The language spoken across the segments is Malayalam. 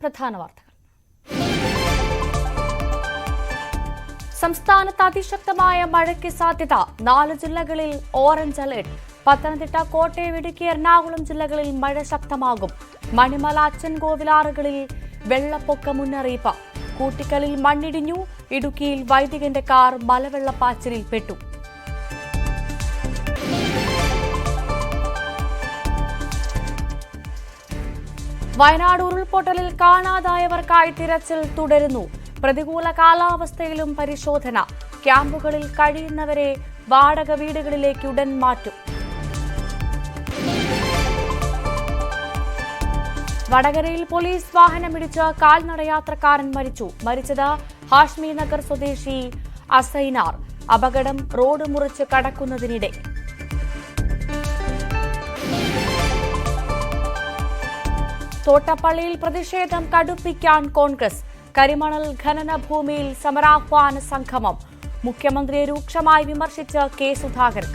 പ്രധാന വാർത്തകൾ. സംസ്ഥാനത്ത് അതിശക്തമായ മഴയ്ക്ക് സാധ്യത. 4 ജില്ലകളിൽ ഓറഞ്ച് അലർട്ട്. പത്തനംതിട്ട, കോട്ടയം, ഇടുക്കി, എറണാകുളം ജില്ലകളിൽ മഴ ശക്തമാകും. മണിമല, അച്ചൻകോവിലാറുകളിൽ വെള്ളപ്പൊക്ക മുന്നറിയിപ്പ്. കൂട്ടിക്കലിൽ മണ്ണിടിഞ്ഞു. ഇടുക്കിയിൽ വൈദികന്റെ കാർ മലവെള്ളപ്പാച്ചിലിൽ പെട്ടു. വയനാട് ഉരുൾപൊട്ടലിൽ കാണാതായവർക്കായി തിരച്ചിൽ തുടരുന്നു. പ്രതികൂല കാലാവസ്ഥയിലും പരിശോധന. ക്യാമ്പുകളിൽ കഴിയുന്നവരെ വാടക വീടുകളിലേക്ക് ഉടൻ മാറ്റും. വടകരയിൽ പോലീസ് വാഹനമിടിച്ച് കാൽനടയാത്രക്കാരൻ മരിച്ചു. മരിച്ചത് ഹാഷ്മി നഗർ സ്വദേശി അസൈനാർ. അപകടം റോഡ് മുറിച്ച് കടക്കുന്നതിനിടെ. തോട്ടപ്പള്ളിയിൽ പ്രതിഷേധം കടുപ്പിക്കാൻ കോൺഗ്രസ്. കരിമണൽ ഖനന ഭൂമിയിൽ സമരാഹ്വാന സംഗമം. മുഖ്യമന്ത്രിയെ രൂക്ഷമായി വിമർശിച്ച് കെ സുധാകരൻ.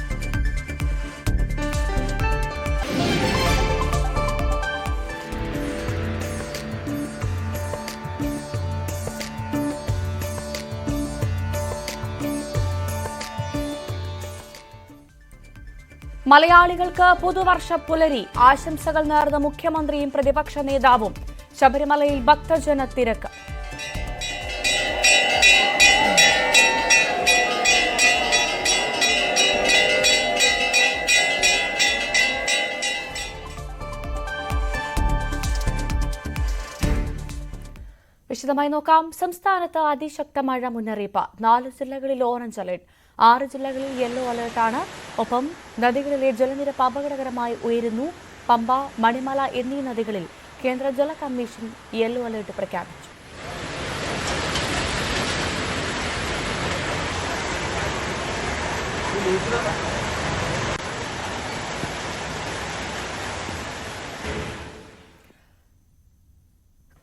മലയാളികൾക്ക് പുതുവർഷ പുലരി. ആശംസകൾ നേർന്ന മുഖ്യമന്ത്രിയും പ്രതിപക്ഷ നേതാവും. ശബരിമലയിൽ ഭക്തജന തിരക്ക്. വിശദമായി നോക്കാം. സംസ്ഥാനത്ത് അതിശക്ത മഴ മുന്നറിയിപ്പ്. 4 ജില്ലകളിൽ ഓറഞ്ച് അലർട്ട്. 6 ജില്ലകളിൽ യെല്ലോ അലർട്ടാണ്. ഒപ്പം നദികളിലെ ജലനിരപ്പ് അപകടകരമായി ഉയരുന്നു. പമ്പ, മണിമല എന്നീ നദികളിൽ കേന്ദ്ര ജല കമ്മീഷൻ യെല്ലോ അലർട്ട് പ്രഖ്യാപിച്ചു.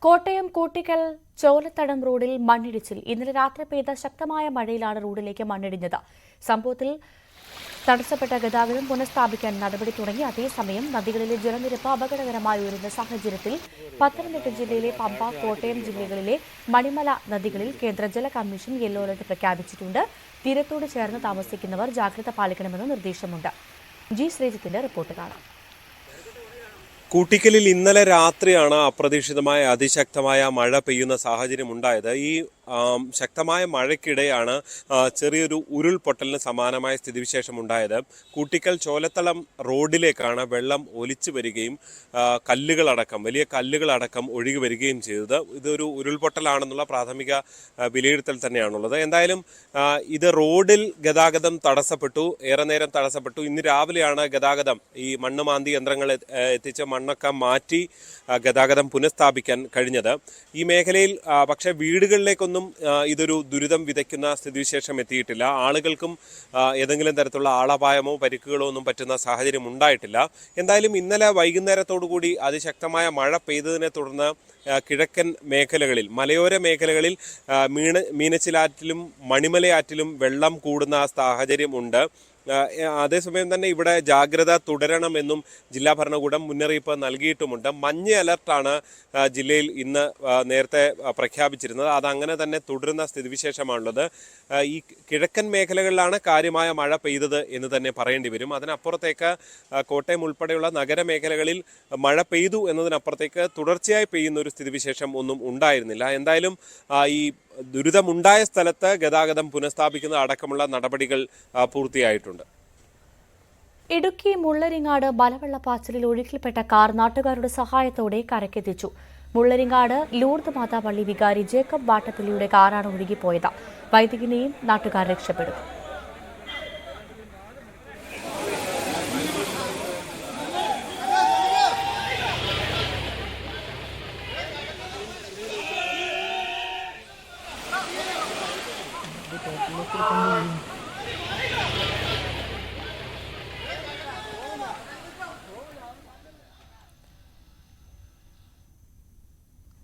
കോട്ടയം കൂട്ടിക്കൽ ചോലത്തടം റോഡിൽ മണ്ണിടിച്ചിൽ. ഇന്നലെ രാത്രി പെയ്ത ശക്തമായ മഴയിലാണ് റോഡിലേക്ക് മണ്ണിടിഞ്ഞത്. സംഭവത്തിൽ തടസ്സപ്പെട്ട ഗതാഗതം പുനഃസ്ഥാപിക്കാൻ നടപടി തുടങ്ങി. അതേസമയം നദികളിലെ ജലനിരപ്പ് അപകടകരമായി ഉയരുന്ന സാഹചര്യത്തിൽ പത്തനംതിട്ട ജില്ലയിലെ പമ്പ, കോട്ടയം ജില്ലകളിലെ മണിമല നദികളിൽ കേന്ദ്ര ജല കമ്മീഷൻ യെല്ലോ അലർട്ട് പ്രഖ്യാപിച്ചിട്ടുണ്ട്. തീരത്തോട് ചേർന്ന് താമസിക്കുന്നവർ ജാഗ്രത പാലിക്കണമെന്ന് നിർദ്ദേശമുണ്ട്. ജി ശ്രീജിത്തിന്റെ റിപ്പോർട്ട് കാണാം. കൂട്ടിക്കലിൽ ഇന്നലെ രാത്രിയാണ് അപ്രതീക്ഷിതമായ അതിശക്തമായ മഴ പെയ്യുന്ന സാഹചര്യം ഉണ്ടായത്. ഈ ശക്തമായ മഴയ്ക്കിടെയാണ് ചെറിയൊരു ഉരുൾപൊട്ടലിന് സമാനമായ സ്ഥിതിവിശേഷം ഉണ്ടായത്. കൂട്ടിക്കൽ ചോലത്തളം റോഡിലേക്കാണ് വെള്ളം ഒലിച്ചു വരികയും വലിയ കല്ലുകളടക്കം ഒഴുകി വരികയും ചെയ്തത്. ഇതൊരു ഉരുൾപൊട്ടലാണെന്നുള്ള പ്രാഥമിക വിലയിരുത്തൽ തന്നെയാണുള്ളത്. എന്തായാലും ഇത് റോഡിൽ ഗതാഗതം തടസ്സപ്പെട്ടു, ഏറെ നേരം തടസ്സപ്പെട്ടു. ഇന്ന് രാവിലെയാണ് ഗതാഗതം ഈ മണ്ണുമാന്തി യന്ത്രങ്ങൾ എത്തിച്ച് മണ്ണൊക്കെ മാറ്റി ഗതാഗതം പുനഃസ്ഥാപിക്കാൻ കഴിഞ്ഞത്. ഈ മേഖലയിൽ പക്ഷേ വീടുകളിലേക്കൊന്നും ഇതൊരു ദുരിതം വിതയ്ക്കുന്ന സ്ഥിതിവിശേഷം എത്തിയിട്ടില്ല. ആളുകൾക്കും ഏതെങ്കിലും തരത്തിലുള്ള ആളപായമോ പരിക്കുകളോ ഒന്നും പറ്റുന്ന സാഹചര്യം ഉണ്ടായിട്ടില്ല. എന്തായാലും ഇന്നലെ വൈകുന്നേരത്തോടുകൂടി അതിശക്തമായ മഴ പെയ്തതിനെ തുടർന്ന് കിഴക്കൻ മേഖലകളിൽ, മലയോര മേഖലകളിൽ മീനച്ചിലാറ്റിലും മണിമലയാറ്റിലും വെള്ളം കൂടുന്ന സാഹചര്യം ഉണ്ട്. അതേസമയം തന്നെ ഇവിടെ ജാഗ്രത തുടരണമെന്നും ജില്ലാ ഭരണകൂടം മുന്നറിയിപ്പ് നൽകിയിട്ടുമുണ്ട്. മഞ്ഞ അലർട്ടാണ് ജില്ലയിൽ ഇന്ന് നേരത്തെ പ്രഖ്യാപിച്ചിരുന്നത്. അതങ്ങനെ തന്നെ തുടരുന്ന സ്ഥിതിവിശേഷമാണുള്ളത്. ഈ കിഴക്കൻ മേഖലകളിലാണ് കാര്യമായ മഴ പെയ്തത് എന്ന് തന്നെ പറയേണ്ടി വരും. അതിനപ്പുറത്തേക്ക് കോട്ടയം ഉൾപ്പെടെയുള്ള നഗരമേഖലകളിൽ മഴ പെയ്തു എന്നതിനപ്പുറത്തേക്ക് തുടർച്ചയായി പെയ്യുന്ന ഒരു സ്ഥിതിവിശേഷം ഒന്നും ഉണ്ടായിരുന്നില്ല. എന്തായാലും ഈ ദുരിതമുണ്ടായ സ്ഥലത്ത് ഗതാഗതം പുനഃസ്ഥാപിക്കുന്ന അടക്കമുള്ള നടപടികൾ പൂർത്തിയായിട്ടുണ്ട്. ഇടുക്കി മുള്ളരിങ്ങാട് മലവെള്ളപ്പാച്ചിലിൽ ഒഴുക്കിൽപ്പെട്ട കാർ നാട്ടുകാരുടെ സഹായത്തോടെ കരക്കെത്തിച്ചു. മുള്ളരിങ്ങാട് ലൂർദ് മാതാ പള്ളി വികാരി ജേക്കബ് വാട്ടപ്പള്ളിയുടെ കാറാണ് ഒഴുകിപ്പോയത്. വൈദികനെയും നാട്ടുകാർ രക്ഷപ്പെടും.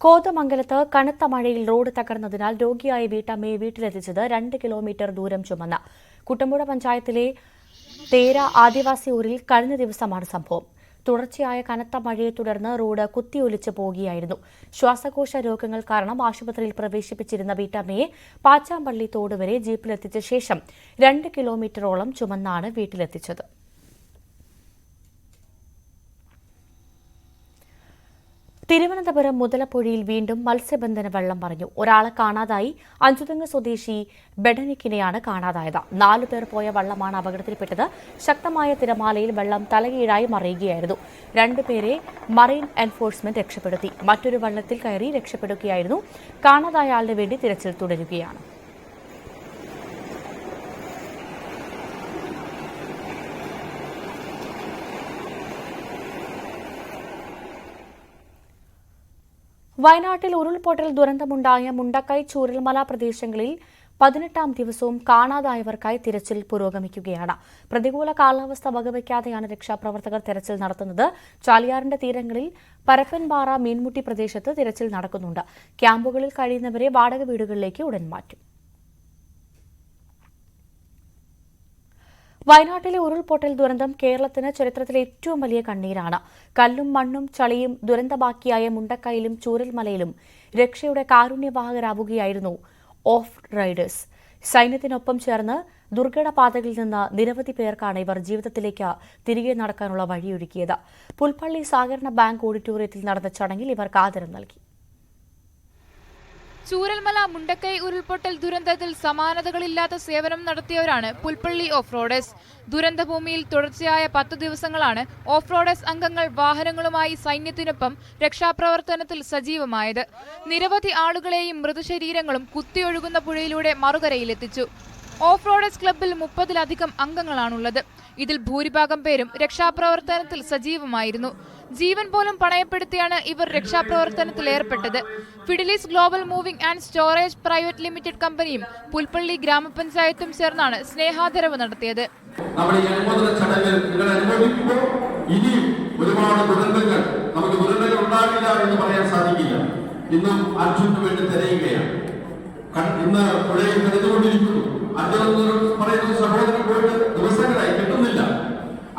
കോതമംഗലത്ത് കനത്ത മഴയിൽ റോഡ് തകർന്നതിനാൽ രോഗിയായ വീട്ടമ്മയെ വീട്ടിലെത്തിച്ചത് 2 കിലോമീറ്റർ ദൂരം ചുമന്ന്. കുട്ടമ്പുഴ പഞ്ചായത്തിലെ തേര ആദിവാസി ഊരിൽ കഴിഞ്ഞ ദിവസമാണ് സംഭവം. തുടർച്ചയായ കനത്ത മഴയെ തുടർന്ന് റോഡ് കുത്തിയൊലിച്ച് പോകുകയായിരുന്നു. ശ്വാസകോശ രോഗങ്ങൾ കാരണം ആശുപത്രിയിൽ പ്രവേശിപ്പിച്ചിരുന്ന വീട്ടമ്മയെ പാച്ചാമ്പള്ളി തോട് വരെ ജീപ്പിലെത്തിച്ച ശേഷം 2 കിലോമീറ്ററോളം ചുമന്നാണ് വീട്ടിലെത്തിച്ചത്. തിരുവനന്തപുരം മുതലപ്പുഴയിൽ വീണ്ടും മത്സ്യബന്ധന വെള്ളം മറിഞ്ഞു. ഒരാളെ കാണാതായി. അഞ്ചുതെങ്ങ് സ്വദേശി ബെഡനിക്കിനെയാണ് കാണാതായത്. 4 പേർ പോയ വള്ളമാണ് അപകടത്തിൽപ്പെട്ടത്. ശക്തമായ തിരമാലയിൽ വെള്ളം തലകീഴായി മറിയുകയായിരുന്നു. 2 പേരെ മറൈൻ എൻഫോഴ്സ്മെന്റ് രക്ഷപ്പെടുത്തി. മറ്റൊരു വള്ളത്തിൽ കയറി രക്ഷപ്പെടുകയായിരുന്നു. കാണാതായ ആളിന് വേണ്ടി തിരച്ചിൽ തുടരുകയാണ്. വയനാട്ടിൽ ഉരുൾപൊട്ടൽ ദുരന്തമുണ്ടായ മുണ്ടക്കൈ ചൂരൽമല പ്രദേശങ്ങളിൽ 18ാം ദിവസവും കാണാതായവർക്കായി തിരച്ചിൽ പുരോഗമിക്കുകയാണ്. പ്രതികൂല കാലാവസ്ഥ വകവയ്ക്കാതെയാണ് രക്ഷാപ്രവർത്തകർ തിരച്ചിൽ നടത്തുന്നത്. ചാലിയാറിന്റെ തീരങ്ങളിൽ പരപ്പൻപാറ മീൻമുട്ടി പ്രദേശത്ത് തിരച്ചിൽ നടക്കുന്നുണ്ട്. ക്യാമ്പുകളിൽ കഴിയുന്നവരെ വാടക വീടുകളിലേക്ക് ഉടൻ മാറ്റും. വയനാട്ടിലെ ഉരുൾപൊട്ടൽ ദുരന്തം കേരളത്തിന് ചരിത്രത്തിലെ ഏറ്റവും വലിയ കണ്ണീരാണ്. കല്ലും മണ്ണും ചളിയും ദുരന്തബാക്കിയായ മുണ്ടക്കൈയിലും ചൂരൽമലയിലും രക്ഷയുടെ കാരുണ്യവാഹകരാവുകയായിരുന്നു ഓഫ് റൈഡേഴ്സ്. സൈന്യത്തിനൊപ്പം ചേർന്ന് ദുർഘട പാതകളിൽ നിന്ന് നിരവധി പേർക്കാണ് ഇവർ ജീവിതത്തിലേക്ക് തിരികെ നടക്കാനുള്ള വഴിയൊരുക്കിയത്. പുൽപ്പള്ളി സഹകരണ ബാങ്ക് ഓഡിറ്റോറിയത്തിൽ നടന്ന ചടങ്ങിൽ ഇവർക്ക് ആദരം നൽകി. ചൂരൽമല മുണ്ടക്കൈ ഉരുൾപൊട്ടൽ ദുരന്തത്തിൽ സമാനതകളില്ലാത്ത സേവനം നടത്തിയവരാണ് പുൽപ്പള്ളി ഓഫ് റോഡേഴ്സ്. ദുരന്തഭൂമിയിൽ തുടർച്ചയായ 10 ദിവസങ്ങളാണ് ഓഫ് റോഡേഴ്സ് അംഗങ്ങൾ വാഹനങ്ങളുമായി സൈന്യത്തിനൊപ്പം രക്ഷാപ്രവർത്തനത്തിൽ സജീവമായത്. നിരവധി ആളുകളെയും മൃതശരീരങ്ങളും കുത്തിയൊഴുകുന്ന പുഴയിലൂടെ മറുകരയിലെത്തിച്ചു. ഓഫ് റോഡേഴ്സ് ക്ലബ്ബിൽ 30-ലധികം അംഗങ്ങളാണുള്ളത്. ഇതിൽ ഭൂരിഭാഗം പേരും രക്ഷാപ്രവർത്തനത്തിൽ സജീവമായിരുന്നു. ജീവൻ പോലും പണയപ്പെടുത്തിയാണ് ഇവർ രക്ഷാപ്രവർത്തനത്തിൽ ഏർപ്പെട്ടത്. Fidelis global moving and storage private limited കമ്പനിയും പുൽപ്പള്ളി ഗ്രാമപഞ്ചായത്തും ചേർന്നാണ് സ്നേഹാദരവ് നടത്തിയത്. ഒരുപാട് ദുരന്തങ്ങൾ ഉണ്ടാകില്ല എന്ന് പറയാൻ സാധിക്കില്ല. ഇന്നും അർജുനു വേണ്ടി തിരയുകയാണ്. ഇന്ന് പുഴയിൽ കിടന്നുകൊണ്ടിരിക്കുന്നു. അർജുൻ പറയുന്ന സഹോദരൻ പോയിട്ട് ദിവസങ്ങളായി കിട്ടുന്നില്ല.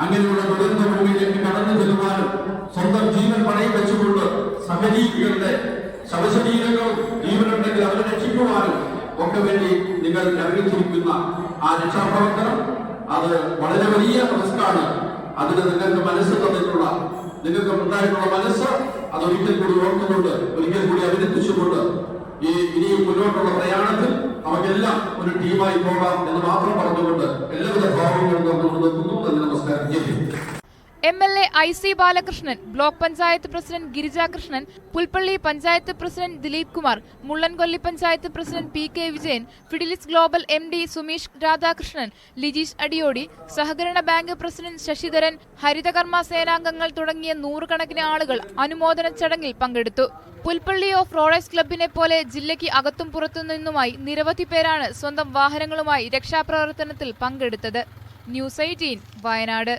അങ്ങനെയുള്ള ദുരന്ത ഭൂമിയിലേക്ക് കടന്നു ചെല്ലുവാനും സ്വന്തം ജീവൻ പണയം വെച്ചുകൊണ്ട് സഹജീവികളുടെ ശവശരീരങ്ങളും ജീവനുണ്ടെങ്കിൽ അവരെ രക്ഷിക്കുവാനും ഒക്കെ വേണ്ടി നിങ്ങൾ ഇറങ്ങിച്ചിരിക്കുന്ന ആ രക്ഷാപ്രവർത്തനം അത് വളരെ വലിയ റിസ്ക്കാണ്. അതിന് നിങ്ങൾക്ക് മനസ്സ് തന്നിട്ടുള്ള നിങ്ങൾക്ക് ഉണ്ടായിട്ടുള്ള മനസ്സ് അതൊരിക്കൽ കൂടി ഓർത്തുകൊണ്ട് ഒരിക്കൽ കൂടി അഭിനന്ദിച്ചുകൊണ്ട് ഇനിയും മുന്നോട്ടുള്ള പ്രയാണത്തിൽ നമുക്കെല്ലാം ഒരു ടീമായി പോകാം എന്ന് മാത്രം പറഞ്ഞുകൊണ്ട് എല്ലാവിധ ഭാവങ്ങളും തന്നുകൊണ്ട് നിർത്തുന്നു. നമസ്കാരം. MLA IC Balakrishnan, block panchayat president Girijakrishnan, Pulpally panchayat president Dileep Kumar, Mullankolli panchayat president PK Vijayan, Fidelis global MD Sumeesh Radhakrishnan, Lijeesh Adiyodi, സഹകരണ ബാങ്ക് പ്രസിഡന്റ് ശശിധരൻ, ഹരിതകർമ്മ സേനാംഗങ്ങൾ തുടങ്ങിയ 100 കണക്കിന് ആളുകൾ അനുമോദന ചടങ്ങിൽ പങ്കെടുത്തു. പുൽപ്പള്ളി ഓഫ് റോഡേഴ്സ് ക്ലബിനെ പോലെ ജില്ലയ്ക്ക് അകത്തും പുറത്തു നിന്നുമായി നിരവധി പേരാണ് സ്വന്തം വാഹനങ്ങളുമായി രക്ഷാപ്രവർത്തനത്തിൽ പങ്കെടുത്തത്. ന്യൂസ് 18 വയനാട്.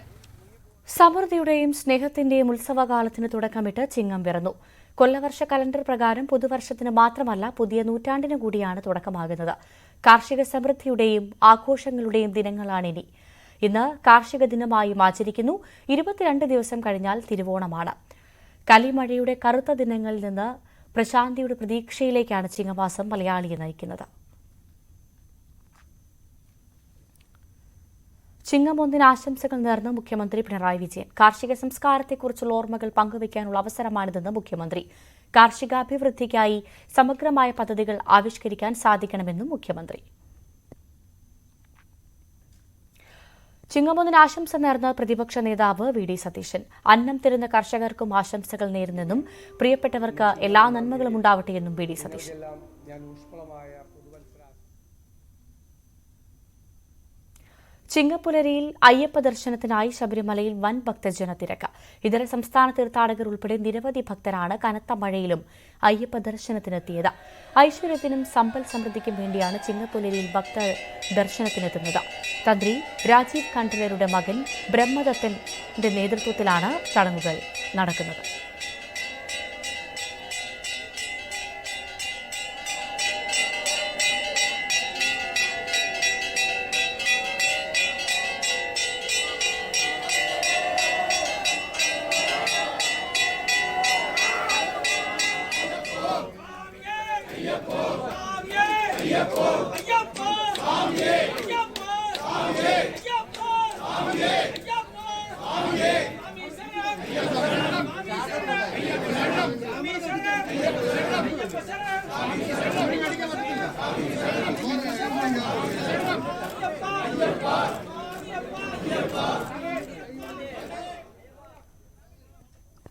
സമൃദ്ധിയുടെയും സ്നേഹത്തിന്റെയും ഉത്സവകാലത്തിന് തുടക്കമിട്ട് ചിങ്ങം പിറന്നു. കൊല്ലവർഷ കലണ്ടർ പ്രകാരം പുതുവർഷത്തിന് മാത്രമല്ല പുതിയ നൂറ്റാണ്ടിന് കൂടിയാണ് തുടക്കമാകുന്നത്. കാർഷിക സമൃദ്ധിയുടെയും ആഘോഷങ്ങളുടെയും ദിനങ്ങളാണിനി. ഇന്ന് കാർഷിക ദിനമായും ആചരിക്കുന്നു. 22 ദിവസം കഴിഞ്ഞാൽ തിരുവോണമാണ്. കലിമഴയുടെ കറുത്ത ദിനങ്ങളിൽ നിന്ന് പ്രശാന്തിയുടെ പ്രതീക്ഷയിലേക്കാണ് ചിങ്ങമാസം മലയാളിയെ നയിക്കുന്നത്. ചിങ്ങം 1 ആശംസകൾ നേർന്ന് മുഖ്യമന്ത്രി പിണറായി വിജയൻ. കാർഷിക സംസ്കാരത്തെക്കുറിച്ചുള്ള ഓർമ്മകൾ പങ്കുവയ്ക്കാനുള്ള അവസരമാണിതെന്ന് മുഖ്യമന്ത്രി. കാർഷികാഭിവൃദ്ധിക്കായി സമഗ്രമായ പദ്ധതികൾ ആവിഷ്കരിക്കാൻ സാധിക്കണമെന്നും മുഖ്യമന്ത്രി. ചിങ്ങം 1 ആശംസ നേർന്ന് പ്രതിപക്ഷ നേതാവ് VD സതീശൻ. അന്നം തരുന്ന കർഷകർക്കും ആശംസകൾ നേരുന്നെന്നും പ്രിയപ്പെട്ടവർക്ക് എല്ലാ നന്മകളും ഉണ്ടാവട്ടെയെന്നും VD സതീശൻ. ചിങ്ങപ്പുലരിയിൽ അയ്യപ്പ ദർശനത്തിനായി ശബരിമലയിൽ വൻ ഭക്തജന തിരക്ക്. ഇതര സംസ്ഥാന തീർത്ഥാടകർ ഉൾപ്പെടെ നിരവധി ഭക്തരാണ് കനത്ത മഴയിലും അയ്യപ്പ ദർശനത്തിനെത്തിയത്. ഐശ്വര്യത്തിനും സമ്പൽ സമൃദ്ധിക്കും വേണ്ടിയാണ് ചിങ്ങപ്പുലരിയിൽ ഭക്തർ ദർശനത്തിനെത്തുന്നത്. തന്ത്രി രാജീവ് കണ്ഠരരുടെ മകൻ ബ്രഹ്മദത്തന്റെ നേതൃത്വത്തിലാണ് ചടങ്ങുകൾ നടക്കുന്നത്.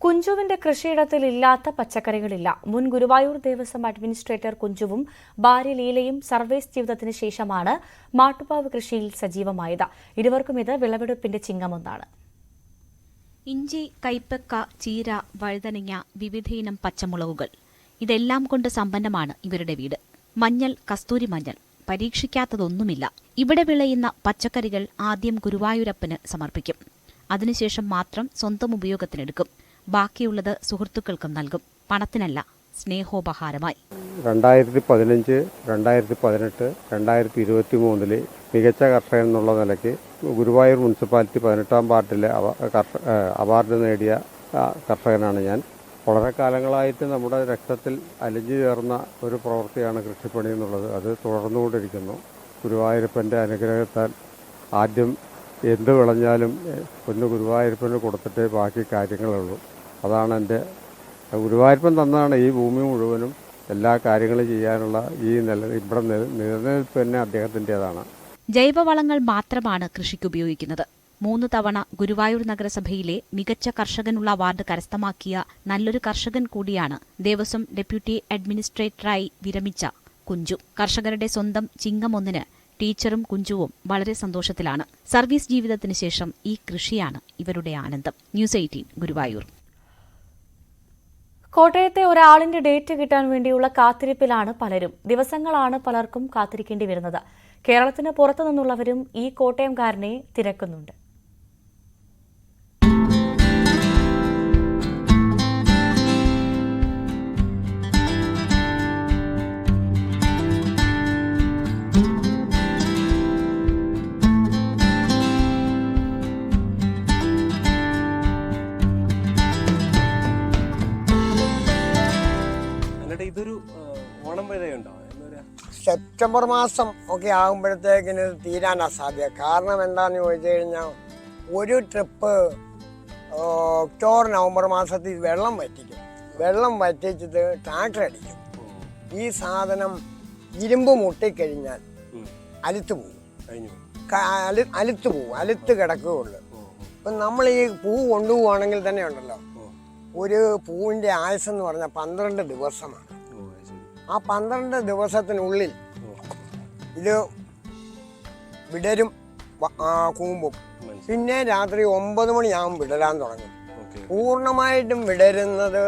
കുഞ്ചുവിന്റെ കൃഷിയിടത്തിൽ ഇല്ലാത്ത പച്ചക്കറികളില്ല. മുൻ ഗുരുവായൂർ ദേവസ്വം അഡ്മിനിസ്ട്രേറ്റർ കുഞ്ചുവും ഭാര്യ ലീലയും സർവീസ് ജീവിതത്തിന് ശേഷമാണ് മാട്ടുപാവ് കൃഷിയിൽ സജീവമായത്. ഇരുവർക്കും ഇത് വിളവെടുപ്പിന്റെ ചിങ്ങമൊന്നാണ്. ഇഞ്ചി, കൈപ്പക്ക, ചീര, വഴുതനങ്ങ, വിവിധയിനം പച്ചമുളകുകൾ, ഇതെല്ലാം കൊണ്ട് സമ്പന്നമാണ് ഇവരുടെ വീട്. മഞ്ഞൾ, കസ്തൂരി മഞ്ഞൾ, പരീക്ഷിക്കാത്തതൊന്നുമില്ല. ഇവിടെ വിളയുന്ന പച്ചക്കറികൾ ആദ്യം ഗുരുവായൂരപ്പന് സമർപ്പിക്കും. അതിനുശേഷം മാത്രം സ്വന്തം ഉപയോഗത്തിനെടുക്കും. ബാക്കിയുള്ളത് സുഹൃത്തുക്കൾക്കും നൽകും. പണത്തിനല്ല, സ്നേഹോപഹാരമായി. 2015, 2018, 2023 മികച്ച കർഷകൻ എന്നുള്ള നിലയ്ക്ക് ഗുരുവായൂർ മുനിസിപ്പാലിറ്റി 18ാം വാർഡിലെ അവാർഡ് നേടിയ കർഷകനാണ് ഞാൻ. വളരെ കാലങ്ങളായിട്ട് നമ്മുടെ രക്തത്തിൽ അലിഞ്ഞു ചേർന്ന ഒരു പ്രവൃത്തിയാണ് കൃഷിപ്പണി എന്നുള്ളത്. അത് തുടർന്നുകൊണ്ടിരിക്കുന്നു. ഗുരുവായൂരപ്പൻ്റെ അനുഗ്രഹത്താൽ ആദ്യം എന്ത് വിളഞ്ഞാലും ഒന്ന് ഗുരുവായൂരപ്പന് കൊടുത്തിട്ടേ ബാക്കി കാര്യങ്ങളുള്ളൂ. അതാണ് എൻ്റെ ഗുരുവായൂരപ്പൻ തന്നാണ് ഈ ഭൂമി മുഴുവനും എല്ലാ കാര്യങ്ങളും ചെയ്യാനുള്ള ഇവിടെ നിലനിൽപ്പ് തന്നെ അദ്ദേഹത്തിൻ്റെതാണ്. ജൈവവളങ്ങൾ മാത്രമാണ് കൃഷിക്ക് ഉപയോഗിക്കുന്നത്. 3 തവണ ഗുരുവായൂർ നഗരസഭയിലെ മികച്ച കർഷകനുള്ള അവാർഡ് കരസ്ഥമാക്കിയ നല്ലൊരു കർഷകൻ കൂടിയാണ് ദേവസ്വം ഡെപ്യൂട്ടി അഡ്മിനിസ്ട്രേറ്ററായി വിരമിച്ച കുഞ്ചു. കർഷകരുടെ സ്വന്തം ചിങ്ങമൊന്നിന് ടീച്ചറും കുഞ്ചുവും വളരെ സന്തോഷത്തിലാണ്. സർവീസ് ജീവിതത്തിന് ശേഷം ഈ കൃഷിയാണ് ഇവരുടെ ആനന്ദം. ന്യൂസ് 18 ഗുരുവായൂർ. കോട്ടയത്തെ ഒരാളിന്റെ ഡേറ്റ് കിട്ടാൻ വേണ്ടിയുള്ള കാത്തിരിപ്പിലാണ് പലരും. ദിവസങ്ങളാണ് പലർക്കും കാത്തിരിക്കേണ്ടി വരുന്നത്. കേരളത്തിന് പുറത്തു നിന്നുള്ളവരും ഈ കോട്ടയംകാരനെ തിരക്കുന്നുണ്ട്. ഇതൊരു ഓണം വരെയുണ്ടോ? സെപ്റ്റംബർ മാസം ഒക്കെ ആകുമ്പോഴത്തേക്കിന് തീരാനാ സാധ്യത. കാരണം എന്താണെന്ന് ചോദിച്ചു കഴിഞ്ഞാൽ ഒരു ട്രിപ്പ് ഒക്ടോബർ നവംബർ മാസത്തിൽ വെള്ളം വറ്റിക്കും. വെള്ളം വറ്റിച്ചിട്ട് ട്രാക്ടർ അടിക്കും. ഈ സാധനം ഇരുമ്പ് മുട്ടിക്കഴിഞ്ഞാൽ അലുത്ത് പോവും, അലുത്ത് കിടക്കുകയുള്ളു. ഇപ്പം നമ്മൾ ഈ പൂ കൊണ്ടുപോവുകയാണെങ്കിൽ തന്നെ ഉണ്ടല്ലോ, ഒരു പൂവിൻ്റെ ആയുസ്സെന്ന് പറഞ്ഞാൽ 12 ദിവസമാണ്. ആ 12 ദിവസത്തിനുള്ളിൽ ഇത് വിടരും, കൂമ്പും. പിന്നെ രാത്രി 9 മണിയാകുമ്പോൾ വിടരാൻ തുടങ്ങും. പൂർണ്ണമായിട്ടും വിടരുന്നത്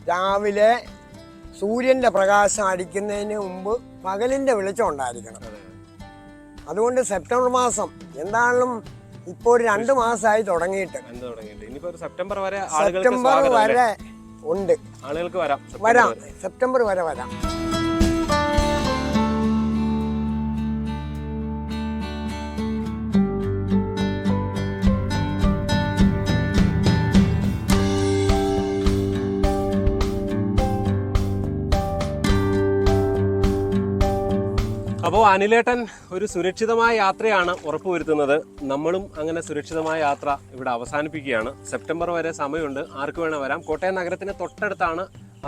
രാവിലെ സൂര്യൻ്റെ പ്രകാശം അടിക്കുന്നതിന് മുമ്പ് പകലിൻ്റെ വെളിച്ചം ഉണ്ടായിരിക്കണം. അതുകൊണ്ട് സെപ്റ്റംബർ മാസം എന്തായാലും ഇപ്പോൾ ഒരു 2 മാസമായി തുടങ്ങിയിട്ട്. സെപ്റ്റംബർ വരെ ഉണ്ട്. ആളുകൾക്ക് വരാം, സെപ്റ്റംബർ വരെ വരാം. അപ്പോൾ അനിലേട്ടൻ ഒരു സുരക്ഷിതമായ യാത്രയാണ് ഉറപ്പുവരുത്തുന്നത്. നമ്മളും അങ്ങനെ സുരക്ഷിതമായ യാത്ര ഇവിടെ അവസാനിപ്പിക്കുകയാണ്. സെപ്റ്റംബർ വരെ സമയമുണ്ട്, ആർക്ക് വേണേൽ വരാം. കോട്ടയം നഗരത്തിന് തൊട്ടടുത്താണ്.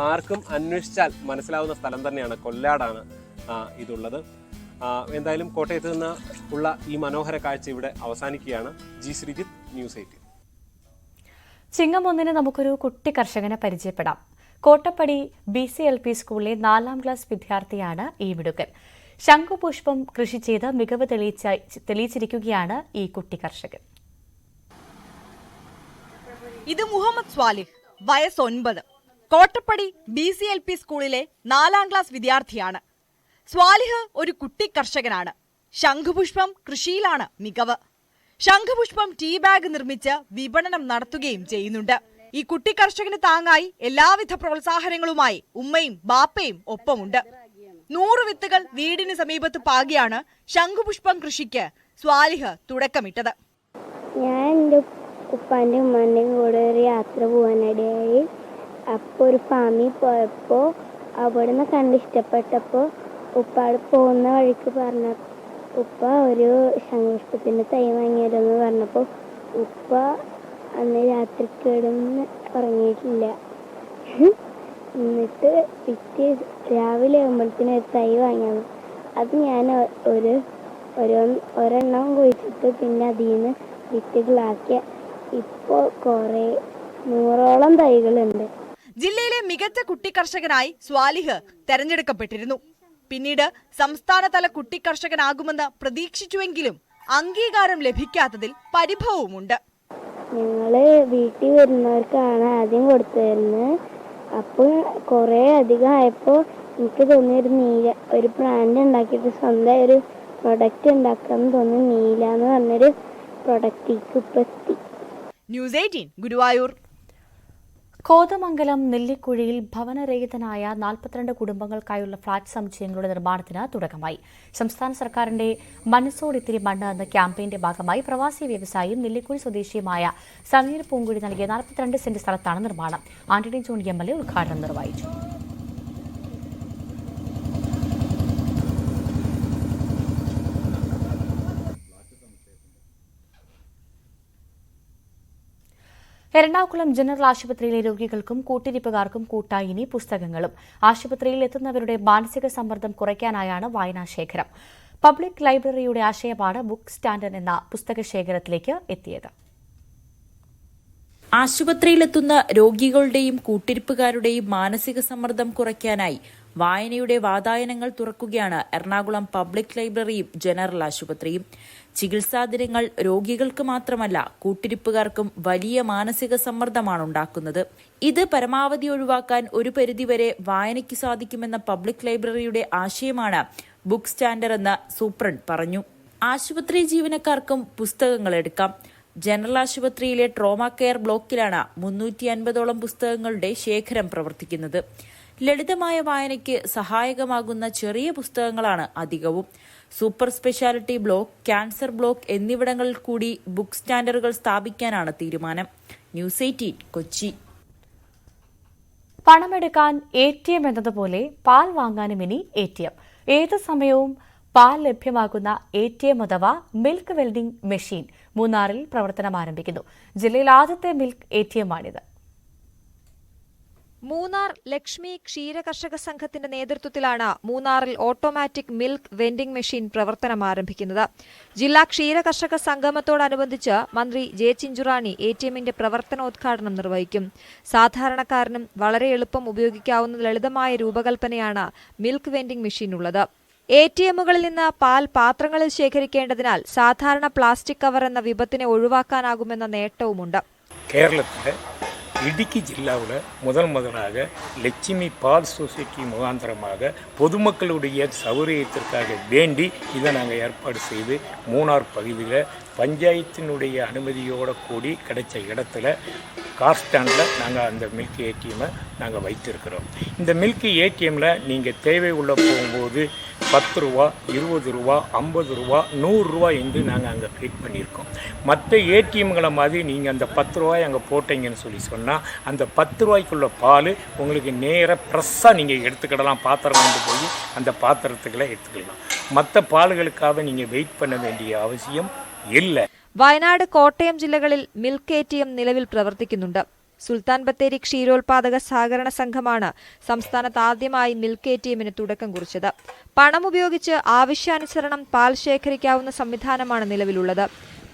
ആർക്കും അന്വേഷിച്ചാൽ മനസ്സിലാവുന്ന സ്ഥലം തന്നെയാണ്. കൊല്ലാടാണ് ഇതുള്ളത്. എന്തായാലും കോട്ടയത്ത് നിന്ന് ഉള്ള ഈ മനോഹര കാഴ്ച ഇവിടെ അവസാനിക്കുകയാണ്. G Sreejith, news 18. ചിങ്ങം 1 നമുക്കൊരു കുട്ടി കർഷകനെ പരിചയപ്പെടാം. കോട്ടപ്പടി BCLP സ്കൂളിലെ 4ാം ക്ലാസ് വിദ്യാർത്ഥിയാണ് ഈ മിടുക്കൻ. ശംഖുപുഷ്പം കൃഷി ചെയ്ത് മികവ് തെളിയിച്ചിരിക്കുകയാണ് ഈ കുട്ടി കർഷകൻ. ഇത് മുഹമ്മദ് സ്വാലിഹ്, വയസ്സ് 9. കോട്ടപ്പടി BCLP സ്കൂളിലെ 4ാം ക്ലാസ് വിദ്യാർത്ഥിയാണ്. സ്വാലിഹ് ഒരു കുട്ടി കർഷകനാണ്. ശംഖുപുഷ്പം കൃഷിയിലാണ് മികവ്. ശംഖുപുഷ്പം ടീ ബാഗ് നിർമ്മിച്ച് വിപണനം നടത്തുകയും ചെയ്യുന്നുണ്ട്. ഈ കുട്ടി കർഷകന് താങ്ങായി എല്ലാവിധ പ്രോത്സാഹനങ്ങളുമായി ഉമ്മയും ബാപ്പയും ഒപ്പമുണ്ട്. 100 വിത്തുകൾ വീടിന് സമീപത്ത് പാകിയാണ് ശംഖുപുഷ്പം കൃഷിക്ക് സ്വാലിഹ് തുടക്കമിട്ടത്. ഞാൻ എൻ്റെ ഉപ്പാൻ്റെ ഉമ്മാൻ്റെയും കൂടെ ഒരു യാത്ര പോകാനിടയായി. അപ്പോൾ ഒരു ഫാമിൽ പോയപ്പോൾ അവിടുന്ന് കണ്ടിഷ്ടപ്പെട്ടപ്പോൾ ഉപ്പാട് പോകുന്ന വഴിക്ക് പറഞ്ഞ ഉപ്പ ഒരു ശംഖുപുഷ്പത്തിൻ്റെ തൈ വാങ്ങിയതെന്ന് പറഞ്ഞപ്പോൾ ഉപ്പ അന്ന് രാത്രി കിടന്ന് ഉറങ്ങിയിട്ടില്ല. എന്നിട്ട് പിറ്റേ രാവിലെ ആകുമ്പോഴത്തേനും ഒരു തൈ വാങ്ങിയത്. അത് ഞാൻ ഒരെണ്ണം കുഴിച്ചിട്ട് പിന്നെ അതിൽ നിന്ന് വിത്തുകളാക്കിയ ഇപ്പോൾ കുറേ 100ഓളം തൈകളുണ്ട്. ജില്ലയിലെ മികച്ച കുട്ടി കർഷകനായി സ്വാലിഹ് തെരഞ്ഞെടുക്കപ്പെട്ടിരുന്നു. പിന്നീട് സംസ്ഥാനതല കുട്ടി കർഷകനാകുമെന്ന് പ്രതീക്ഷിച്ചുവെങ്കിലും അംഗീകാരം ലഭിക്കാത്തതിൽ പരിഭവവുമുണ്ട്. ഞങ്ങള് വീട്ടിൽ വരുന്നവർക്കാണ് ആദ്യം കൊടുത്തിരുന്നത്. അപ്പോൾ കുറേ അധികം ആയപ്പോൾ എനിക്ക് തോന്നിയൊരു ഒരു ബ്രാൻഡ് ഉണ്ടാക്കിയിട്ട് സ്വന്തം ഒരു പ്രൊഡക്റ്റ് ഉണ്ടാക്കാമെന്ന് തോന്നി. നീല എന്ന് പറഞ്ഞൊരു പ്രൊഡക്റ്റിലേക്ക് ഇപ്പം എത്തി. ന്യൂസ് 18 ഗുരുവായൂർ. കോതമംഗലം നെല്ലിക്കുഴിയിൽ ഭവനരഹിതനായ 42 കുടുംബങ്ങൾക്കായുള്ള ഫ്ളാറ്റ് സമുച്ചയങ്ങളുടെ നിർമ്മാണത്തിന് തുടക്കമായി. സംസ്ഥാന സർക്കാരിന്റെ മനസ്സോടിത്തിരി മണ്ണ് എന്ന ക്യാമ്പയിന്റെ ഭാഗമായി പ്രവാസി വ്യവസായിയും നെല്ലിക്കുഴി സ്വദേശിയുമായ സമീർ പൂങ്കുഴി നൽകിയ 42 സെന്റ് സ്ഥലത്താണ് നിർമ്മാണം. ആന്റണി ജോൺ MLA ഉദ്ഘാടനം നിർവഹിച്ചു. എറണാകുളം ജനറൽ ആശുപത്രിയിലെ രോഗികൾക്കും കൂട്ടിരിപ്പുകാർക്കും കൂട്ടായി ഇനി പുസ്തകങ്ങളും. ആശുപത്രിയിൽ എത്തുന്നവരുടെ മാനസിക സമ്മർദ്ദം കുറയ്ക്കാനായാണ് വായനാശേഖരം. പബ്ലിക് ലൈബ്രറിയുടെ ആശയമാണ് ബുക്ക് സ്റ്റാൻഡർ എന്ന പുസ്തകശേഖരത്തിലേക്ക് എത്തിയത്. ആശുപത്രിയിലെത്തുന്ന രോഗികളുടെയും കൂട്ടിരിപ്പുകാരുടെയും മാനസിക സമ്മർദ്ദം കുറയ്ക്കാനായി വായനയുടെ വാതായനങ്ങൾ തുറക്കുകയാണ് എറണാകുളം പബ്ലിക് ലൈബ്രറിയും ജനറൽ ആശുപത്രിയും. ചികിത്സാദിനങ്ങൾ രോഗികൾക്ക് മാത്രമല്ല കൂട്ടിരിപ്പുകാർക്കും വലിയ മാനസിക സമ്മർദ്ദമാണ് ഉണ്ടാക്കുന്നത്. ഇത് പരമാവധി ഒഴിവാക്കാൻ ഒരു പരിധിവരെ വായനയ്ക്ക് സാധിക്കുമെന്ന പബ്ലിക് ലൈബ്രറിയുടെ ആശയമാണ് ബുക്ക് സ്റ്റാൻഡർ എന്ന് സൂപ്രണ്ട് പറഞ്ഞു. ആശുപത്രി ജീവനക്കാർക്കും പുസ്തകങ്ങൾ എടുക്കാം. ജനറൽ ആശുപത്രിയിലെ ട്രോമ കെയർ ബ്ലോക്കിലാണ് 350ഓളം പുസ്തകങ്ങളുടെ ശേഖരം പ്രവർത്തിക്കുന്നത്. ലളിതമായ വായനയ്ക്ക് സഹായകമാകുന്ന ചെറിയ പുസ്തകങ്ങളാണ് അധികവും. Super speciality block, cancer block എന്നിവിടങ്ങളിൽ കൂടി ബുക്ക് സ്റ്റാൻഡറുകൾ സ്ഥാപിക്കാനാണ് തീരുമാനം. ന്യൂസ് 18 കൊച്ചി. പണമെടുക്കാൻ ATM എന്നതുപോലെ പാൽ വാങ്ങാനും ഇനി ATM. ഏത് സമയവും പാൽ ലഭ്യമാകുന്ന ATM അഥവാ മിൽക്ക് വെൽഡിംഗ് മെഷീൻ മൂന്നാറിൽ പ്രവർത്തനം ആരംഭിക്കുന്നു. ജില്ലയിൽ ആദ്യത്തെ മിൽക്ക് ATM ആണിത്. മൂന്നാർ ലക്ഷ്മി ക്ഷീരകർഷക സംഘത്തിന്റെ നേതൃത്വത്തിലാണ് മൂന്നാറിൽ ഓട്ടോമാറ്റിക് മിൽക്ക് വെൻഡിംഗ് മെഷീൻ പ്രവർത്തനം ആരംഭിക്കുന്നത്. ജില്ലാ ക്ഷീരകർഷക സംഗമത്തോടനുബന്ധിച്ച് മന്ത്രി ജെ ചിഞ്ചുറാണി ATMന്റെ പ്രവർത്തനോദ്ഘാടനം നിർവഹിക്കും. സാധാരണക്കാരനും വളരെ എളുപ്പം ഉപയോഗിക്കാവുന്ന ലളിതമായ രൂപകൽപ്പനയാണ് മിൽക്ക് വെൻഡിംഗ് മെഷീനുള്ളത്. ATMകളിൽ നിന്ന് പാൽ പാത്രങ്ങളിൽ ശേഖരിക്കേണ്ടതിനാൽ സാധാരണ പ്ലാസ്റ്റിക് കവർ എന്ന വിപത്തിനെ ഒഴിവാക്കാനാകുമെന്ന നേട്ടവുമുണ്ട്. കേരളത്തിലെ இடுக்கி ஜில்லாவில் முதலாக லட்சுமி பால் சொசைட்டி முகாந்திரமாக பொதுமக்களுடைய சௌகரியத்திற்காக வேண்டி இதை நாங்கள் ஏற்பாடு செய்து மூணார் பகுதியில் பஞ்சாயத்தினுடைய அனுமதியோடு கூடி கிடைச்ச இடத்துல கார் ஸ்டாண்டில் நாங்கள் அந்த மில்க் ATM நாங்கள் வைத்திருக்கிறோம். இந்த மில்க் ATMல நீங்கள் தேவை உள்ள போகும்போது 10 ரூபா, 20 ரூபா, 50 ரூபா, 100 ரூபா என்று நாங்கள் அங்கே ஃபிட் பண்ணியிருக்கோம். மற்ற ATMகளை மாதிரி நீங்கள் அந்த 10 ரூபாய் அங்கே போட்டீங்கன்னு சொன்னால் அந்த 10 ரூபாய்க்குள்ள பால் உங்களுக்கு நேராக ஃப்ரெஷ்ஷாக நீங்கள் எடுத்துக்கிடலாம். பாத்திரம் கொண்டு போய் அந்த பாத்திரத்துக்களை எடுத்துக்கலாம். மற்ற பால்களுக்காக நீங்கள் வெயிட் பண்ண வேண்டிய அவசியம் இல்லை. വയനാട്, കോട്ടയം ജില്ലകളിൽ മിൽക്ക് ATM നിലവിൽ പ്രവർത്തിക്കുന്നുണ്ട്. സുൽത്താൻ ബത്തേരി ക്ഷീരോത്പാദക സഹകരണ സംഘമാണ് സംസ്ഥാനത്ത് ആദ്യമായി മിൽക്ക് ATMന് തുടക്കം കുറിച്ചത്. പണം ഉപയോഗിച്ച് ആവശ്യാനുസരണം പാൽ ശേഖരിക്കാവുന്ന സംവിധാനമാണ് നിലവിലുള്ളത്.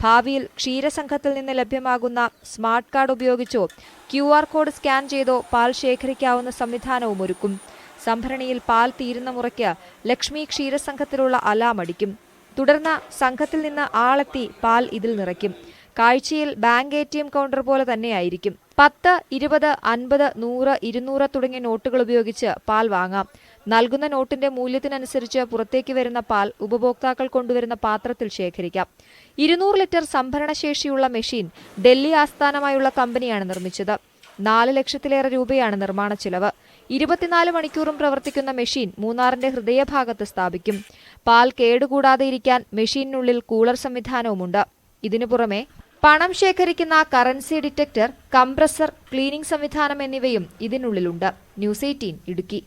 ഭാവിയിൽ ക്ഷീരസംഘത്തിൽ നിന്ന് ലഭ്യമാകുന്ന സ്മാർട്ട് കാർഡ് ഉപയോഗിച്ചോ QR കോഡ് സ്കാൻ ചെയ്തോ പാൽ ശേഖരിക്കാവുന്ന സംവിധാനവും ഒരുക്കും. സംഭരണിയിൽ പാൽ തീരുന്ന മുറയ്ക്ക് ലക്ഷ്മി ക്ഷീരസംഘത്തിലുള്ള അലാം അടിക്കും. തുടർന്ന് സംഘത്തിൽ നിന്ന് ആളെത്തി പാൽ ഇതിൽ നിറയ്ക്കും. കാഴ്ചയിൽ ബാങ്ക് ATM കൗണ്ടർ പോലെ തന്നെയായിരിക്കും. 10, 20, 50, 100, 200 തുടങ്ങിയ നോട്ടുകൾ ഉപയോഗിച്ച് പാൽ വാങ്ങാം. നൽകുന്ന നോട്ടിന്റെ മൂല്യത്തിനനുസരിച്ച് പുറത്തേക്ക് വരുന്ന പാൽ ഉപഭോക്താക്കൾ കൊണ്ടുവരുന്ന പാത്രത്തിൽ ശേഖരിക്കാം. 200 ലിറ്റർ സംഭരണശേഷിയുള്ള മെഷീൻ ഡൽഹി ആസ്ഥാനമായുള്ള കമ്പനിയാണ് നിർമ്മിച്ചത്. 4 ലക്ഷത്തിലേറെ രൂപയാണ് നിർമ്മാണ ചിലവ്. 24 മണിക്കൂറും പ്രവർത്തിക്കുന്ന മെഷീൻ മൂന്നാറിന്റെ ഹൃദയഭാഗത്ത് സ്ഥാപിക്കും. പാൽ കേടുകൂടാതെ ഇരിക്കാൻ മെഷീനുള്ളിൽ കൂളർ സംവിധാനവുമുണ്ട്. ഇതിനു പുറമെ പണം ശേഖരിക്കുന്ന കറൻസി ഡിറ്റക്ടർ, കംപ്രസർ, ക്ലീനിംഗ് സംവിധാനം എന്നിവയും ഇതിനുള്ളിലുണ്ട്. ന്യൂസ് 18 ഇടുക്കി.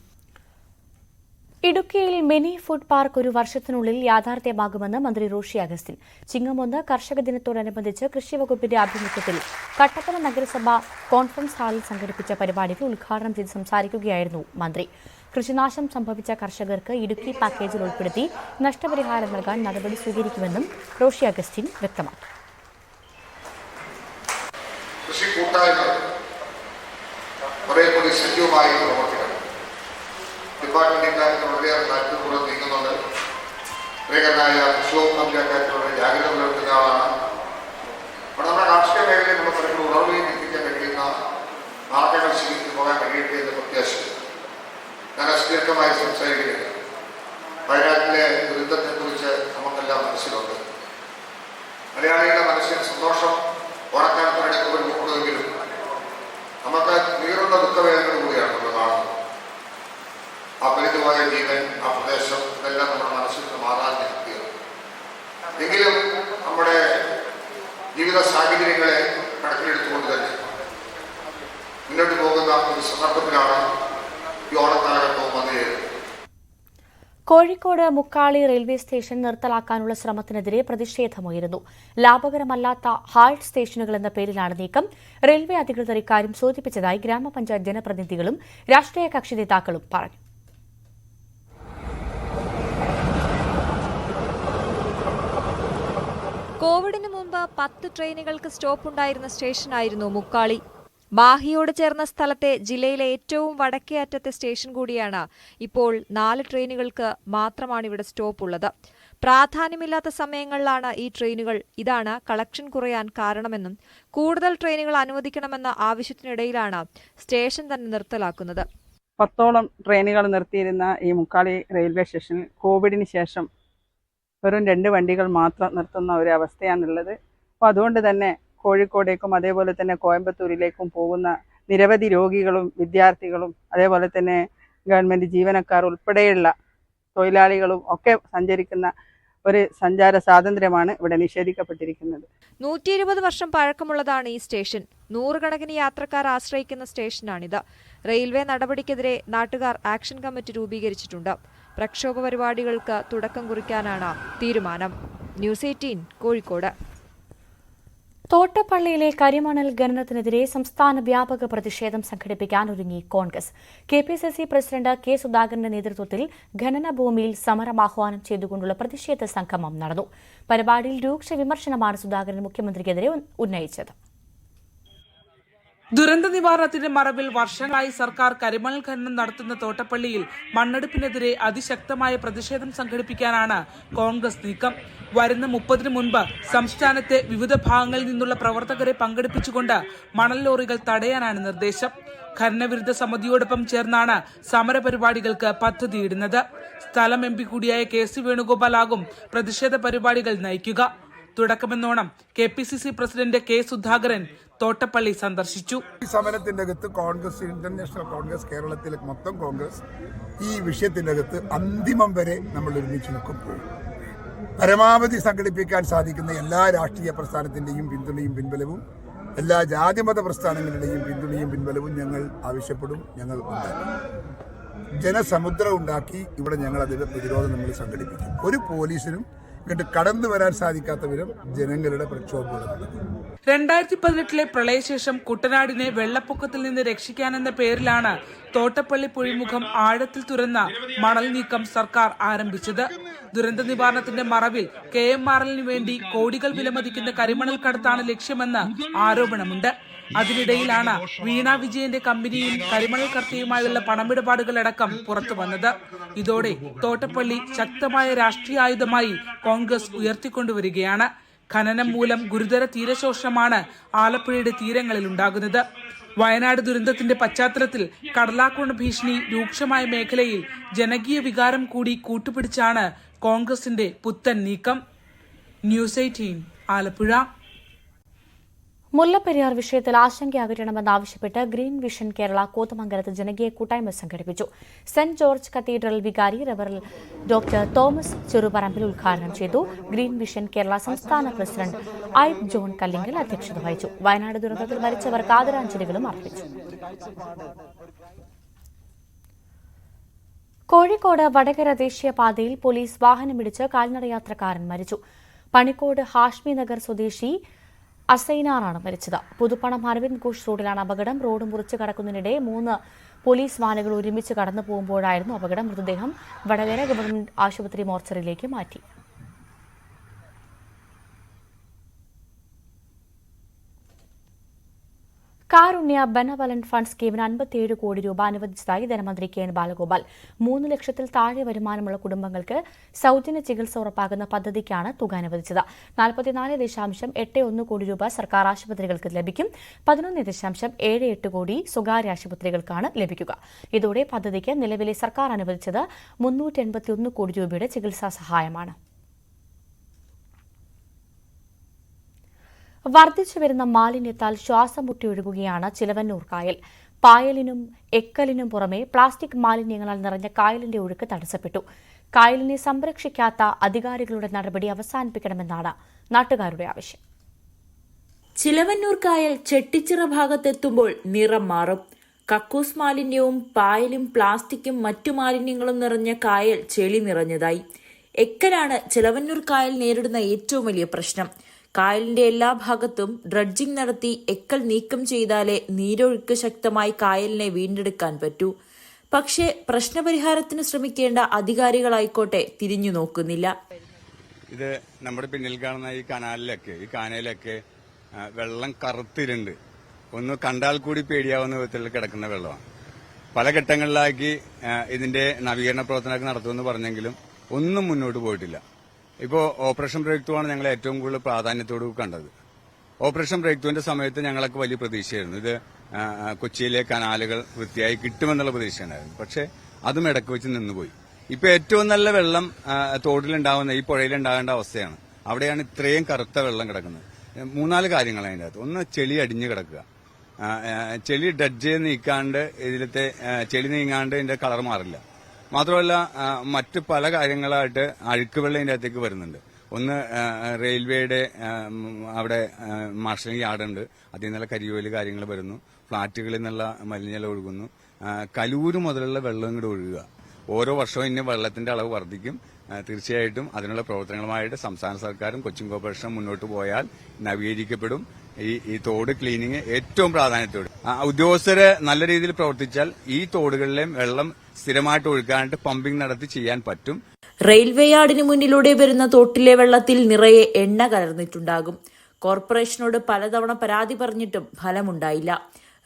ഇടുക്കിയിൽ മിനി ഫുഡ് പാർക്ക് ഒരു വർഷത്തിനുള്ളിൽ യാഥാർത്ഥ്യമാകുമെന്ന് മന്ത്രി റോഷി അഗസ്റ്റിൻ. ചിങ്ങമൊന്ന് കർഷക ദിനത്തോടനുബന്ധിച്ച് കൃഷിവകുപ്പിന്റെ ആഭിമുഖ്യത്തിൽ കട്ടപ്പന നഗരസഭ കോൺഫറൻസ് ഹാളിൽ സംഘടിപ്പിച്ച പരിപാടികൾ ഉദ്ഘാടനം ചെയ്ത് സംസാരിക്കുകയായിരുന്നു മന്ത്രി. കൃഷിനാശം സംഭവിച്ച കർഷകർക്ക് ഇടുക്കി പാക്കേജിൽ ഉൾപ്പെടുത്തി നഷ്ടപരിഹാരം നൽകാൻ നടപടി സ്വീകരിക്കുമെന്നും റോഷി അഗസ്റ്റിൻ വ്യക്തമാക്കി. ഡിപ്പാർട്ട്മെന്റ് ഇക്കാര്യത്തിൽ വളരെയേറെ താല്പര്യപൂർവ്വം നീങ്ങുന്നുണ്ട്. പ്രിയകരനായ കൃഷിവകുപ്പ് മന്ത്രി അക്കാര്യത്തിലുള്ള ജാഗ്രത പുലർത്തുന്ന ആളാണ്. അപ്പോൾ നമ്മുടെ കാർഷിക മേഖലയിൽ നമ്മൾ പറയുമ്പോൾ ഉണർവിൽ എത്തിക്കാൻ കഴിയുന്ന മാർഗങ്ങൾ സ്വീകരിച്ചു പോകാൻ കഴിയട്ടെ എന്ന് പ്രത്യാശ. ഞാൻ അസുദീർഘമായി സംസാരിക്കുന്നില്ല. വയനാട്ടിലെ ദുരന്തത്തെക്കുറിച്ച് നമുക്കെല്ലാം മനസ്സിലുണ്ട്. മലയാളികളുടെ മനസ്സിൽ സന്തോഷം ഓണക്കാലത്തിനടുക്കുമ്പോൾ കൂടുമെങ്കിലും നമുക്ക് നീറുന്ന ദുഃഖവേദന കൂടിയാണ് നമ്മൾ കാണുന്നത്. ആ പരിധിമായ ജീവൻ, ആ പ്രദേശം, ഇതെല്ലാം നമ്മുടെ മനസ്സിൽ നിന്ന് മാറാൻ നിൽക്കുകയാണ്. എങ്കിലും നമ്മുടെ ജീവിത സാഹചര്യങ്ങളെ കണക്കിലെടുത്തുകൊണ്ട് തന്നെ മുന്നോട്ട് പോകുന്ന ഒരു സന്ദർഭത്തിലാണ് ഈ ഓണക്കാലഘട്ടവും വന്നുചേരുന്നത്. കോഴിക്കോട് മുക്കാളി റെയിൽവേ സ്റ്റേഷൻ നിർത്തലാക്കാനുള്ള ശ്രമത്തിനെതിരെ പ്രതിഷേധമുയരുന്നു. ലാഭകരമല്ലാത്ത ഹാൾട്ട് സ്റ്റേഷനുകൾ എന്ന പേരിലാണ് നീക്കം. റെയിൽവേ അധികൃതർ ഇക്കാര്യം സൂചിപ്പിച്ചതായി ഗ്രാമപഞ്ചായത്ത് ജനപ്രതിനിധികളും രാഷ്ട്രീയ കക്ഷി നേതാക്കളും പറഞ്ഞു. കോവിഡിന് മുമ്പ് 10 ട്രെയിനുകൾക്ക് സ്റ്റോപ്പ് ഉണ്ടായിരുന്ന സ്റ്റേഷനായിരുന്നു മുക്കാളി. മാഹിയോട് ചേർന്ന സ്ഥലത്തെ ജില്ലയിലെ ഏറ്റവും വടക്കേ അറ്റത്തെ സ്റ്റേഷൻ കൂടിയാണ്. ഇപ്പോൾ 4 ട്രെയിനുകൾക്ക് മാത്രമാണ് ഇവിടെ സ്റ്റോപ്പ് ഉള്ളത്. പ്രാധാന്യമില്ലാത്ത സമയങ്ങളിലാണ് ഈ ട്രെയിനുകൾ. ഇതാണ് കളക്ഷൻ കുറയാൻ കാരണമെന്നും കൂടുതൽ ട്രെയിനുകൾ അനുവദിക്കണമെന്ന ആവശ്യത്തിനിടയിലാണ് സ്റ്റേഷൻ തന്നെ നിർത്തലാക്കുന്നത്. 10ഓളം ട്രെയിനുകൾ നിർത്തിയിരുന്ന ഈ മുക്കാളി റെയിൽവേ സ്റ്റേഷനിൽ കോവിഡിന് ശേഷം വെറും 2 വണ്ടികൾ മാത്രം നിർത്തുന്ന ഒരു അവസ്ഥയാണുള്ളത്. അപ്പോൾ അതുകൊണ്ട് തന്നെ കോഴിക്കോടേക്കും അതേപോലെ തന്നെ കോയമ്പത്തൂരിലേക്കും പോകുന്ന നിരവധി രോഗികളും വിദ്യാർത്ഥികളും അതേപോലെ തന്നെ ഗവൺമെൻറ് ജീവനക്കാർ ഉൾപ്പെടെയുള്ള തൊഴിലാളികളും ഒക്കെ സഞ്ചരിക്കുന്ന ഒരു സഞ്ചാര സ്വാതന്ത്ര്യമാണ് ഇവിടെ നിഷേധിക്കപ്പെട്ടിരിക്കുന്നത്. 120 വർഷം പഴക്കമുള്ളതാണ് ഈ സ്റ്റേഷൻ. 100 കണക്കിന് യാത്രക്കാർ ആശ്രയിക്കുന്ന സ്റ്റേഷനാണിത്. റെയിൽവേ നടപടിക്കെതിരെ നാട്ടുകാർ ആക്ഷൻ കമ്മിറ്റി രൂപീകരിച്ചിട്ടുണ്ട്. പ്രക്ഷോഭ പരിപാടികൾക്ക് തുടക്കം കുറിക്കാനാണ് തീരുമാനം. ന്യൂസ് 18 കോഴിക്കോട്. തോട്ടപ്പള്ളിയിലെ കരിമണൽ ഖനനത്തിനെതിരെ സംസ്ഥാന വ്യാപക പ്രതിഷേധം സംഘടിപ്പിക്കാൻ ഒരുങ്ങി കോൺഗ്രസ്. KPCC പ്രസിഡന്റ് കെ സുധാകരന്റെ നേതൃത്വത്തിൽ ഖനന ഭൂമിയിൽ സമരം ആഹ്വാനം ചെയ്തുകൊണ്ടുള്ള പ്രതിഷേധ സംഗമം നടന്നു. പരിപാടിയിൽ രൂക്ഷ വിമർശനമാണ് സുധാകരൻ മുഖ്യമന്ത്രിക്കെതിരെ ഉന്നയിച്ചത്. ദുരന്ത നിവാരണത്തിന്റെ മറവിൽ വർഷങ്ങളായി സർക്കാർ കരിമണൽ ഖനനം നടത്തുന്ന തോട്ടപ്പള്ളിയിൽ മണ്ണെടുപ്പിനെതിരെ അതിശക്തമായ പ്രതിഷേധം സംഘടിപ്പിക്കാനാണ് കോൺഗ്രസ് നീക്കം. വരുന്ന 30-ന് മുൻപ് സംസ്ഥാനത്തെ വിവിധ ഭാഗങ്ങളിൽ നിന്നുള്ള പ്രവർത്തകരെ പങ്കെടുപ്പിച്ചുകൊണ്ട് മണൽ ലോറികൾ തടയാനാണ് നിർദ്ദേശം. ഖനനവിരുദ്ധ സമിതിയോടൊപ്പം ചേർന്നാണ് സമരപരിപാടികൾക്ക് പദ്ധതിയിടുന്നത്. സ്ഥലം MP കൂടിയായ KC വേണുഗോപാലാകും പ്രതിഷേധ പരിപാടികൾ നയിക്കുക. തുടക്കമെന്നോണം KPCC president K Sudhakaran Thottappally സന്ദർശിച്ചു. ഈ സമരത്തിന്റെ അകത്ത് കോൺഗ്രസ്, ഇന്റർനാഷണൽ കോൺഗ്രസ്, കേരളത്തിലെ മൊത്തം കോൺഗ്രസ് ഈ വിഷയത്തിന്റെ അകത്ത് അന്തിമം വരെ നമ്മൾ ഒരുമിച്ച് നിൽക്കുമ്പോൾ പരമാവധി സംഘടിപ്പിക്കാൻ സാധിക്കുന്ന എല്ലാ രാഷ്ട്രീയ പ്രസ്ഥാനത്തിന്റെയും പിന്തുണയും പിൻബലവും എല്ലാ ജാതിമത പ്രസ്ഥാനങ്ങളുടെയും പിന്തുണയും പിൻബലവും ഞങ്ങൾ ആവശ്യപ്പെടും. ഞങ്ങൾ ജനസമുദ്രം ഉണ്ടാക്കി ഇവിടെ ഞങ്ങൾ അതിന്റെ പ്രതിരോധം നമ്മൾ സംഘടിപ്പിക്കും. ഒരു പോലീസിനും ഇങ്ങോട്ട് കടന്നു വരാൻ സാധിക്കാത്ത വിധം ജനങ്ങളുടെ പ്രക്ഷോഭങ്ങൾ നടക്കും. 2018 പ്രളയശേഷം കുട്ടനാടിനെ വെള്ളപ്പൊക്കത്തിൽ നിന്ന് രക്ഷിക്കാനെന്ന പേരിലാണ് തോട്ടപ്പള്ളി പുഴിമുഖം ആഴത്തിൽ തുറന്ന മണൽ നീക്കം സർക്കാർ ആരംഭിച്ചത്. ദുരന്ത നിവാരണത്തിന്റെ മറവിൽ KMRL വേണ്ടി കോടികൾ വിലമതിക്കുന്ന കരിമണൽ കടത്താണ് ലക്ഷ്യമെന്ന് ആരോപണമുണ്ട്. അതിനിടയിലാണ് വീണ വിജയന്റെ കമ്പനിയും കരിമണൽ കടത്തിയുമായുള്ള പണമിടപാടുകളടക്കം പുറത്തുവന്നത്. ഇതോടെ തോട്ടപ്പള്ളി ശക്തമായ രാഷ്ട്രീയ ആയുധമായി കോൺഗ്രസ് ഉയർത്തിക്കൊണ്ടുവരികയാണ്. ഖനനം മൂലം ഗുരുതര തീരശോഷണമാണ് ആലപ്പുഴയുടെ തീരങ്ങളിൽ ഉണ്ടാകുന്നത്. വയനാട് ദുരന്തത്തിന്റെ പശ്ചാത്തലത്തിൽ കടലാക്രമണ ഭീഷണി രൂക്ഷമായ മേഖലയിൽ ജനകീയ വികാരം കൂടി കൂട്ടുപിടിച്ചാണ് കോൺഗ്രസിന്റെ പുത്തൻ നീക്കം. ന്യൂസ് 18 ആലപ്പുഴ. മുല്ലപ്പെരിയാർ വിഷയത്തിൽ ആശങ്ക അകറ്റണമെന്നാവശ്യപ്പെട്ട് ഗ്രീൻ വിഷൻ കേരള കോതമംഗലത്ത് ജനകീയ കൂട്ടായ്മ സംഘടിപ്പിച്ചു. സെന്റ് ജോർജ് കത്തീഡ്രൽ വികാരി റവറൽ ഡോക്ടർ തോമസ് ചെറുപറമ്പിൽ ഉദ്ഘാടനം ചെയ്തു. ഗ്രീൻ വിഷൻ കേരള സംസ്ഥാന പ്രസിഡന്റ് ഐബ് ജോൺ കല്ലിങ്കൽ അധ്യക്ഷത വഹിച്ചു. വയനാട് ദുരന്തത്തിൽ മരിച്ചവർക്ക് ആദരാഞ്ജലികളും അർപ്പിച്ചു. കോഴിക്കോട് വടകര ദേശീയപാതയിൽ പോലീസ് വാഹനമിടിച്ച് കാൽനടയാത്രക്കാരൻ മരിച്ചു. പണിക്കോട് ഹാഷ്മി നഗർ സ്വദേശി അസൈനാറാണ് മരിച്ചത്. പുതുപ്പണം അരവിന്ദ് ഘോഷ് റോഡിലാണ് അപകടം. റോഡ് മുറിച്ച് കടക്കുന്നതിനിടെ 3 പോലീസ് വാനുകൾ ഒരുമിച്ച് കടന്നു പോകുമ്പോഴായിരുന്നു അപകടം. മൃതദേഹം വടകര ഗവൺമെന്റ് ആശുപത്രി മോർച്ചറിയിലേക്ക് മാറ്റി. കാരുണ്യ ബെനവലന്റ് ഫണ്ട് സ്കീമിന് 57 കോടി രൂപ അനുവദിച്ചതായി ധനമന്ത്രി കെ.എൻ. ബാലഗോപാൽ. 3 ലക്ഷത്തിൽ താഴെ വരുമാനമുള്ള കുടുംബങ്ങൾക്ക് സൌജന്യ ചികിത്സ ഉറപ്പാക്കുന്ന പദ്ധതിക്കാണ് തുക അനുവദിച്ചത്. 44.81 കോടി രൂപ സർക്കാർ ആശുപത്രികൾക്ക് ലഭിക്കും. 11.78 കോടി സ്വകാര്യ ആശുപത്രികൾക്കാണ് ലഭിക്കുക. ഇതോടെ പദ്ധതിക്ക് നിലവിലെ സർക്കാർ അനുവദിച്ചത് 381 കോടി രൂപയുടെ ചികിത്സാ സഹായമാണ്. വർദ്ധിച്ചുവരുന്ന മാലിന്യത്താൽ ശ്വാസം മുട്ടിയൊഴുകുകയാണ് ചിലവന്നൂർ കായൽ. പായലിനും എക്കലിനും പുറമെ പ്ലാസ്റ്റിക് മാലിന്യങ്ങളാൽ നിറഞ്ഞ കായലിന്റെ ഒഴുക്ക് തടസ്സപ്പെട്ടു. കായലിനെ സംരക്ഷിക്കാത്ത അധികാരികളുടെ നടപടി അവസാനിപ്പിക്കണമെന്നാണ് നാട്ടുകാരുടെ ആവശ്യം. ചിലവന്നൂർ കായൽ ചെട്ടിച്ചിറ ഭാഗത്തെത്തുമ്പോൾ നിറം മാറും. കക്കൂസ് മാലിന്യവും പായലും പ്ലാസ്റ്റിക്കും മറ്റു മാലിന്യങ്ങളും നിറഞ്ഞ കായൽ ചെളി നിറഞ്ഞതായി. എക്കലാണ് ചിലവന്നൂർ കായൽ നേരിടുന്ന ഏറ്റവും വലിയ പ്രശ്നം. കായലിന്റെ എല്ലാ ഭാഗത്തും ഡ്രഡ്ജിംഗ് നടത്തി എക്കൽ നീക്കം ചെയ്താലേ നീരൊഴുക്ക് ശക്തമായി കായലിനെ വീണ്ടെടുക്കാൻ പറ്റൂ. പക്ഷേ പ്രശ്നപരിഹാരത്തിന് ശ്രമിക്കേണ്ട അധികാരികളായിക്കോട്ടെ തിരിഞ്ഞു നോക്കുന്നില്ല. ഇത് നമ്മുടെ പിന്നിൽ കാണുന്ന ഈ കാനയിലൊക്കെ വെള്ളം കറുത്തിരുണ്ട്. ഒന്ന് കണ്ടാൽ കൂടി പേടിയാവുന്ന വിധത്തിൽ കിടക്കുന്ന വെള്ളമാണ്. പല ഘട്ടങ്ങളിലാക്കി ഇതിന്റെ നവീകരണ പ്രവർത്തനമൊക്കെ നടത്തുമെന്ന് പറഞ്ഞെങ്കിലും ഒന്നും മുന്നോട്ട് പോയിട്ടില്ല. ഇപ്പോൾ ഓപ്പറേഷൻ ബ്രേക്ക് ത്രൂ ആണ് ഞങ്ങൾ ഏറ്റവും കൂടുതൽ പ്രാധാന്യത്തോട് കണ്ടത്. ഓപ്പറേഷൻ ബ്രേക്ക് ത്രൂവിന്റെ സമയത്ത് ഞങ്ങളൊക്കെ വലിയ പ്രതീക്ഷയായിരുന്നു. ഇത് കൊച്ചിയിലെ കനാലുകൾ വൃത്തിയായി കിട്ടുമെന്നുള്ള പ്രതീക്ഷയുണ്ടായിരുന്നു. പക്ഷെ അതും ഇടയ്ക്ക് വെച്ച് നിന്നുപോയി. ഇപ്പൊ ഏറ്റവും നല്ല വെള്ളം തോടിലുണ്ടാവുന്ന ഈ പുഴയിലുണ്ടാകേണ്ട അവസ്ഥയാണ്. അവിടെയാണ് ഇത്രയും കറുത്ത വെള്ളം കിടക്കുന്നത്. 3-4 കാര്യങ്ങളാണ് അതിൻ്റെ അകത്ത്. ഒന്ന്, ചെളി അടിഞ്ഞു കിടക്കുക. ചെളി ഡഡ്ജ് നീക്കാണ്ട് ഇതിലത്തെ ചെളി നീങ്ങാണ്ട് ഇതിന്റെ കളർ മാറില്ല. മാത്രമല്ല മറ്റ് പല കാര്യങ്ങളായിട്ട് അഴുക്ക് വെള്ളം ഇതിന്റെ അകത്തേക്ക് വരുന്നുണ്ട്. ഒന്ന്, റെയിൽവേയുടെ അവിടെ മാർഷലിംഗ് യാർഡുണ്ട്. അതിൽ നിന്നുള്ള കരിയോല് കാര്യങ്ങൾ വരുന്നു. ഫ്ളാറ്റുകളിൽ നിന്നുള്ള മലിനജലം ഒഴുകുന്നു. കലൂര് മുതലുള്ള വെള്ളം ഇങ്ങോട്ട് ഒഴുകുക. ഓരോ വർഷവും ഇനി വെള്ളത്തിന്റെ അളവ് വർദ്ധിക്കും. തീർച്ചയായിട്ടും അതിനുള്ള പ്രവർത്തനങ്ങളുമായിട്ട് സംസ്ഥാന സർക്കാരും കൊച്ചിൻ കോർപ്പറേഷനും മുന്നോട്ട് പോയാൽ നവീകരിക്കപ്പെടും. ഈ തോട് ക്ലീനിങ് ഏറ്റവും പ്രാധാന്യത്തോടെ ഉദ്യോഗസ്ഥര് നല്ല രീതിയിൽ പ്രവർത്തിച്ചാൽ ഈ തോടുകളിലെയും വെള്ളം സ്ഥിരമായിട്ട് ഒഴുക്കാനായിട്ട് പമ്പിംഗ് നടത്തി ചെയ്യാൻ പറ്റും. റെയിൽവേ യാർഡിന് മുന്നിലൂടെ വരുന്ന തോട്ടിലെ വെള്ളത്തിൽ നിറയെ എണ്ണ കലർന്നിട്ടുണ്ടാകും. കോർപ്പറേഷനോട് പലതവണ പരാതി പറഞ്ഞിട്ടും ഫലമുണ്ടായില്ല.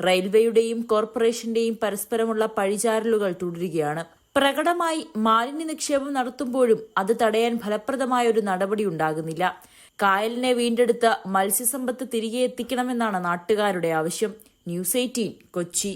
റെയിൽവേയുടെയും കോർപ്പറേഷന്റെയും പരസ്പരമുള്ള പഴിചാരലുകൾ തുടരുകയാണ്. പ്രകടമായി മാലിന്യ നിക്ഷേപം നടത്തുമ്പോഴും അത് തടയാൻ ഫലപ്രദമായ ഒരു നടപടി ഉണ്ടാകുന്നില്ല. കായലിനെ വീണ്ടെടുത്ത് മത്സ്യസമ്പത്ത് തിരികെ എത്തിക്കണമെന്നാണ് നാട്ടുകാരുടെ ആവശ്യം. ന്യൂസ് 18 കൊച്ചി.